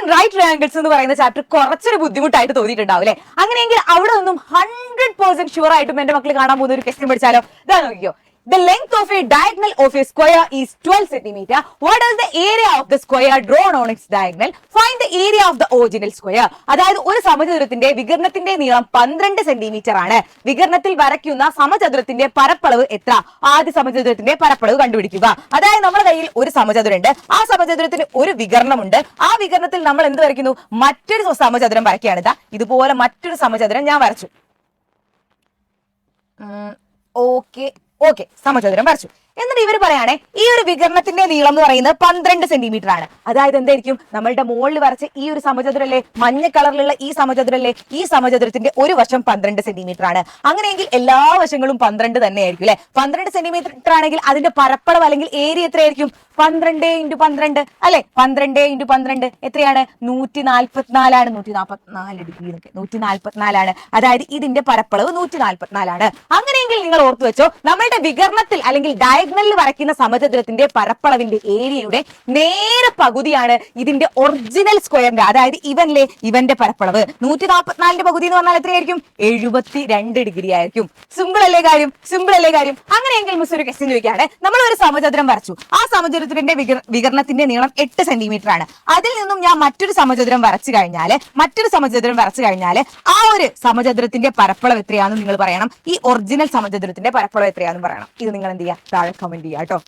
And right triangles എന്ന് പറയുന്ന chapter കുറച്ചൊരു ബുദ്ധിമുട്ടായിട്ട് തോന്നിയിട്ടുണ്ടാവും അല്ലെ? അങ്ങനെയെങ്കിൽ അവിടെ നിന്നും 100% ഷുവർ ആയിട്ടും എന്റെ മക്കൾ കാണാൻ പോകുന്ന ഒരു ക്വസ്റ്റ്യൻ പഠിച്ചാലോ? ഇതാ നോക്കിയോ. The length of a diagonal of a square is 12 centimeter. What is the area of the square drawn on its diagonal? Find the area of the original square. അതായത് ഒരു സമചതുരത്തിന്റെ വികരണത്തിന്റെ നീളം 12 സെന്റിമീറ്റർ ആണ്. വികരണത്തിൽ വരയ്ക്കുന്ന സമചതുരത്തിന്റെ പരപ്പളവ് എത്ര? ആദ്യ സമചതുരത്തിന്റെ പരപ്പളവ് കണ്ടുപിടിക്കുക. അതായത് നമ്മുടെ കയ്യിൽ ഒരു സമചതുരമുണ്ട്. ആ സമചതുരത്തിന് ഒരു വികരണമുണ്ട്. ആ വികരണത്തിൽ നമ്മൾ എന്ത് വരയ്ക്കുന്നു? മറ്റൊരു സമചതുരം വരയ്ക്കുകയാണ്. ഇതാ ഇതുപോലെ മറ്റൊരു സമചതുരം ഞാൻ വരച്ചു. ഓക്കെ, സമചതുരം വരച്ചു. എന്നിട്ട് ഇവർ പറയാണ് ഈ ഒരു വികരണത്തിന്റെ നീളം എന്ന് പറയുന്നത് 12 സെന്റിമീറ്റർ ആണ്. അതായത് എന്തായിരിക്കും? നമ്മളുടെ മുകളിൽ വരച്ച ഈ ഒരു സമചതുരല്ലേ, മഞ്ഞ കളറിലുള്ള ഈ സമചതുരല്ലേ, ഈ സമചതുരത്തിന്റെ ഒരു വശം 12 സെന്റിമീറ്റർ ആണ്. അങ്ങനെയെങ്കിൽ എല്ലാ വശങ്ങളും 12 തന്നെ ആയിരിക്കും അല്ലെ? 12 സെന്റിമീറ്റർ ആണെങ്കിൽ അതിന്റെ പരപ്പളവ് അല്ലെങ്കിൽ ഏരിയ എത്രയായിരിക്കും? 12 × 12 അല്ലെ? 12 × 12 എത്രയാണ്? 144 ആണ്. 144 ഡിഗ്രി 144 ആണ്. അതായത് ഇതിന്റെ പരപ്പളവ് 144 ആണ്. അങ്ങനെയെങ്കിൽ നിങ്ങൾ ഓർത്തു വെച്ചോ, നമ്മളുടെ വികരണത്തിൽ അല്ലെങ്കിൽ ഡയഗണലിൽ വരയ്ക്കുന്ന സമചതുരത്തിന്റെ പരപ്പളവിന്റെ ഏരിയയുടെ നേരെ പകുതിയാണ് ഇതിന്റെ ഒറിജിനൽ സ്ക്വയറിന്റെ, അതായത് ഇവന്റെ പരപ്പളവ്. 144ന്റെ പകുതി എന്ന് പറഞ്ഞാൽ എത്രയായിരിക്കും? 72 ഡിഗ്രി ആയിരിക്കും. സിമ്പിൾ അല്ലേ കാര്യം? സിമ്പിൾ അല്ലേ കാര്യം? അങ്ങനെയെങ്കിൽ മിസ് ഒരു ക്വസ്റ്റ്യൻ ചോദിക്കുകയാണ്. നമ്മൾ ഒരു സമചതുരം വരച്ചു. ആ സമചതുരത്തിന്റെ വികരണത്തിന്റെ നീളം 8 സെന്റിമീറ്റർ ആണ്. അതിൽ നിന്നും ഞാൻ മറ്റൊരു സമചതുരം വരച്ചു കഴിഞ്ഞാൽ ആ ഒരു സമചതുരത്തിന്റെ പരപ്പളവ് എത്രയാണെന്ന് നിങ്ങൾ പറയണം. ഈ ഒറിജിനൽ സമചതുരത്തിന്റെ പരപ്പളവ് എത്രയാണെന്ന് പറയണം. ഇത് നിങ്ങൾ എന്ത് ചെയ്യുക? താഴെ കമന്റ് ചെയ്യുക കേട്ടോ.